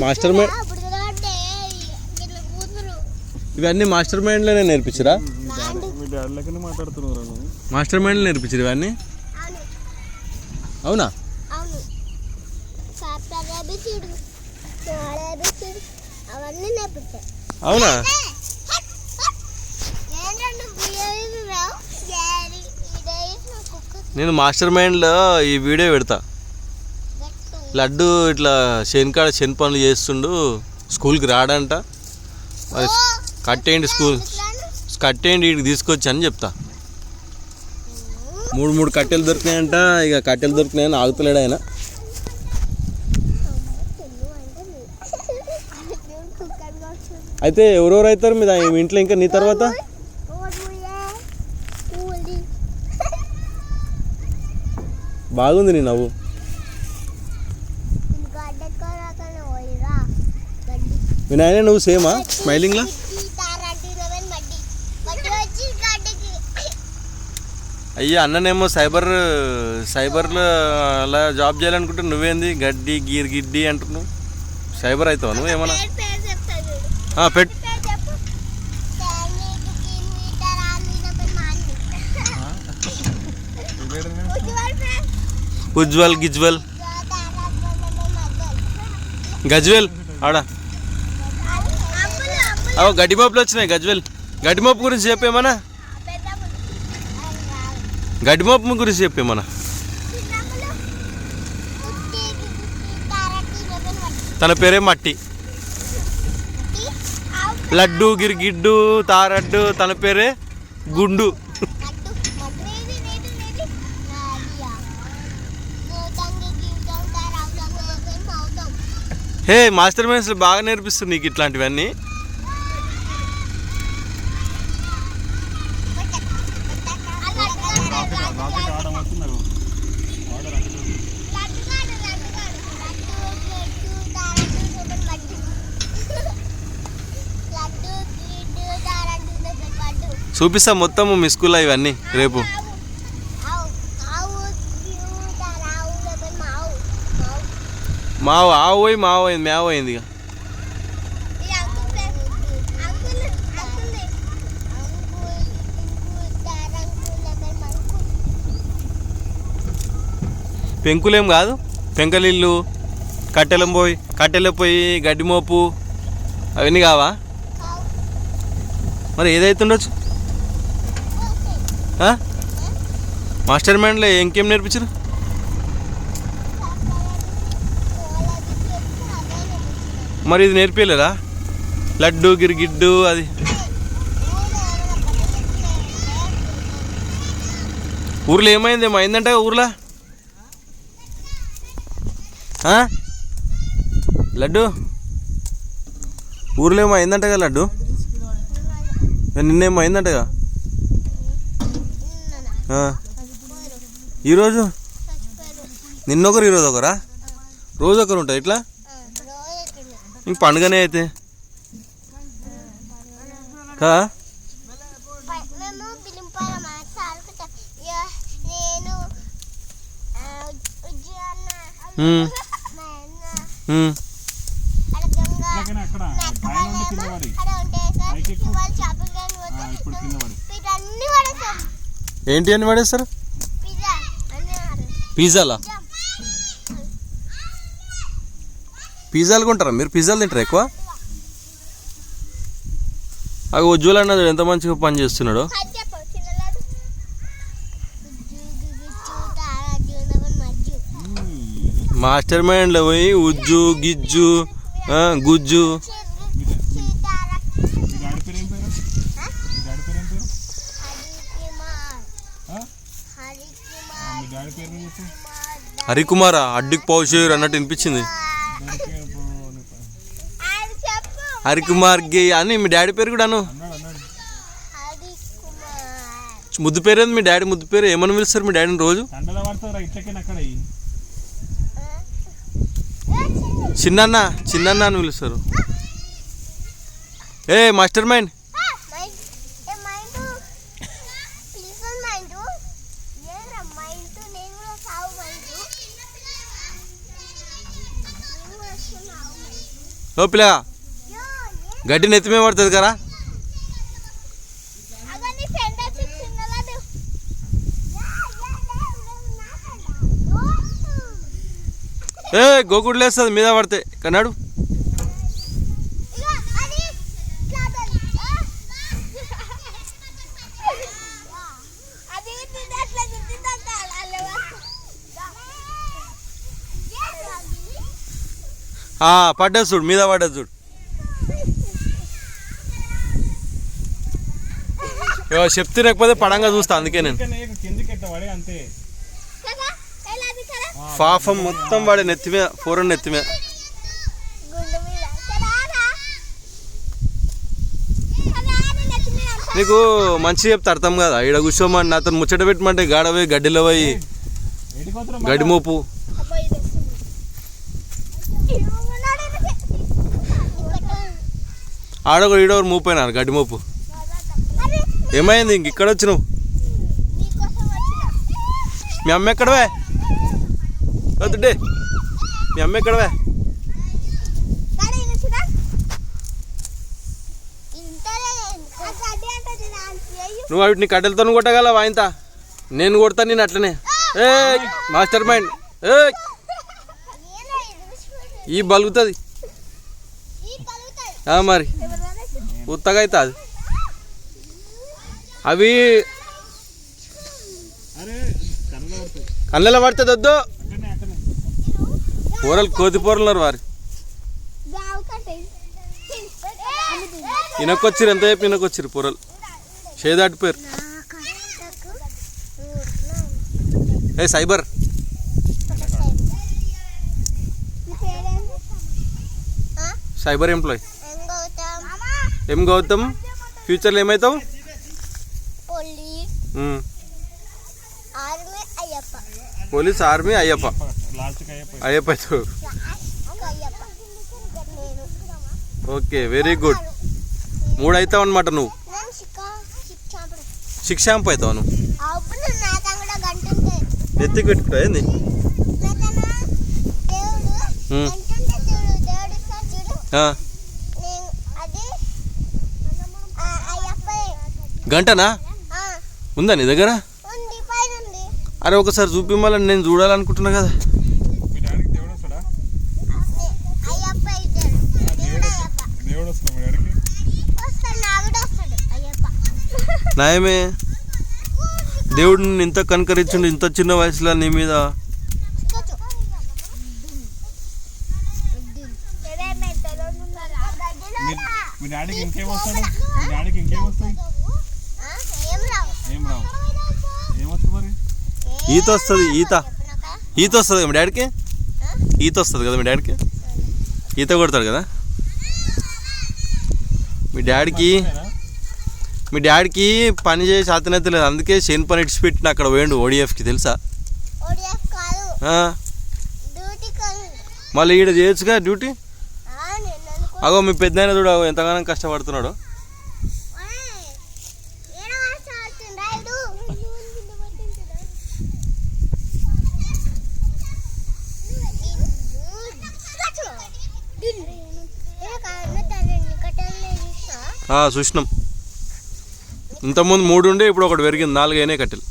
Master mind ఇవన్నీ master మైండ్లోనే నేర్పించరా? Master మైండ్లో నేర్పించరు ఇవన్నీ? అవునా? అవునా? నేను మాస్టర్ మైండ్లో ఈ వీడియో పెడతా. లడ్డు ఇట్లా శనికాడ శని పనులు చేస్తుండు, స్కూల్కి రాడంట, మరి కట్టేయండి కట్టేయండి వీడికి తీసుకొచ్చి అని చెప్తా. 3 కట్టెలు దొరికినాయంట. ఇక కట్టెలు దొరికినాయని ఆగుతలేడు ఆయన. అయితే ఎవరెవరు అవుతారు మీ ఇంట్లో ఇంకా నీ తర్వాత? బాగుంది నీ నవ్వు. మీ నాయన నువ్వు సేమా స్మైలింగ్లా? అయ్యా అన్ననేమో సైబర్లో అలా జాబ్ చేయాలనుకుంటే నువ్వేంది గడ్డి గిడ్డి అంటున్నావు? సైబర్ అవుతావు నువ్వు ఏమన్నా? పెట్టు. ఉజ్వల్ గిజ్వల్ గజ్వెల్ ఆడా గడ్డి మోపులు వచ్చినాయి. గడ్డి మోపు గురించి చెప్పేమన్నా? గడ్డి మోపు గురించి చెప్పేమన్నా? తన పేరే మట్టి. లడ్డు గిరిగిడ్డు తారడ్డు, తన పేరే గుండు. హే మాస్టర్ మైండ్స్ బాగా నేర్పిస్తుంది నీకు ఇట్లాంటివన్నీ. చూపిస్తా మొత్తం మీ స్కూల్లో ఇవన్నీ రేపు. మావు ఆవు పోయి మావు అయింది, మేవ అయింది. ఇక పెంకులేం కాదు, పెంకలిల్లు, కట్టెల పోయి గడ్డి మోపు అవన్నీ కావా? మరి ఏదైతుండొచ్చు? మాస్టర్ మైండ్లో ఇంకేం నేర్పించరు? మరి ఇది నేర్పించలేరా? లడ్డు గిరిగిడ్డు అది ఊర్లో ఏమైందేమో అయిందంట ఊర్లో. లడ్డు ఊర్లో ఏమో అయిందంటగా లడ్డు, నిన్నేమో అయిందంటగా. ఈరోజు నిన్నొకరు ఈరోజు ఒకరా? రోజు ఒకరు ఉంటుంది ఇట్లా? ఇంక పండుగనే అయితే కా ఏంటి అని పడేస్తారు? పిజ్జాలా? పిజ్జాలు కొంటారా మీరు? పిజ్జాలు తింటారా ఎక్కువ? అవి ఉజ్వల్ అన్నది ఎంత మంచిగా పని చేస్తున్నాడు. మాస్టర్ మైండ్లో పోయి ఉజ్జు గిజ్జు గుజ్జు. హరికుమారా? అడ్డికి పౌషేర్ అన్నట్టు వినిపించింది. హరికుమార్ గే అని మీ డాడీ పేరు కూడా అను. ముద్దు పేరు ఏంది మీ డాడీ? ముద్దు పేరు ఏమని పిలుస్తారు మీ డాడీని రోజు? చిన్న అని పిలుస్తారు. ఏ మాస్టర్ మైండ్ ఓ పిల్లగా గడ్డి నెత్తిమే పడుతుంది కదా. ఏ గోగుడు లేస్తుంది మీద పడితే కన్నాడు. పడ్డది చూడు, మీద పడ్డది చూడు. చెప్తే లేకపోతే పడంగా చూస్తా, అందుకే నేను పాపం మొత్తం వాడే నెత్తిమే ఫోరన్ నెత్తిమే. నీకు మంచిగా చెప్తే అర్థం కదా. ఇక్కడ కూర్చోమని నాతో ముచ్చట పెట్టమంటే గాడపోయి గడ్డిలో పోయి గడ్డి మోపు. ఆడొకరు ఈడొకరు మూపోయినారు గడ్డి మోపు. ఏమైంది ఇంక ఇక్కడ వచ్చినావు? మీ అమ్మ ఎక్కడవే? వద్దుడే, మీ అమ్మ ఎక్కడవే? నువ్వు వాటిని కట్టెలతో కొట్టగలవా? ఇంత నేను కొడతాను నేను అట్లనే. ఏ మాస్టర్ మైండ్, ఏ ఈ బలుగుతుంది మరి ఉత్తగా అవుతుంది. అవి కళ్ళలో పడుతుంది. వద్దు, కూరలు కోతి కూరలున్నారు వారి. ఇనకొచ్చిరు, ఎంత చెప్పి ఇనకొచ్చిరు కూరలు చేదాటిపోయారు. ఏ సైబర్ సైబర్ ఎంప్లాయ్ ఏం గౌతమ్? ఫ్యూచర్లో ఏమవుతావు? Police, army, Ayyappa. అయ్యప్ప అవుతావు. Okay, very good. 3 అవుతావు అనమాట నువ్వు. శిక్షాంపు అవుతావు నువ్వు. ఎత్తికి పెట్టుకుంటావు ఏంది? గంటనా ఉందా నీ దగ్గర? అరే ఒకసారి చూపిమ్మని నేను చూడాలనుకుంటున్నా కదా. నాయమే, దేవుడు నిన్ను ఇంత కనకరించుండు ఇంత చిన్న వయసులో నీ మీద. ఈత వస్తుంది, ఈత వస్తుంది కదా మీ డాడీకి? ఈత వస్తుంది కదా మీ డాడీకి? ఈత కొడతాడు కదా మీ డాడీకి పని చేసి అతనైతే లేదు, అందుకే శని పని ఇడిచిపెట్టిన అక్కడ పోయిండు ఓడిఎఫ్కి. తెలుసా? మళ్ళీ ఈడ చేయొచ్చుగా డ్యూటీ. అగో మీ పెద్దయినా చూడ ఎంతగానో కష్టపడుతున్నాడు. చూసినాం. ఇంతకుముందు 3 ఉండే, ఇప్పుడు ఒకటి పెరిగింది, 4 అయినాయి కట్టెలు.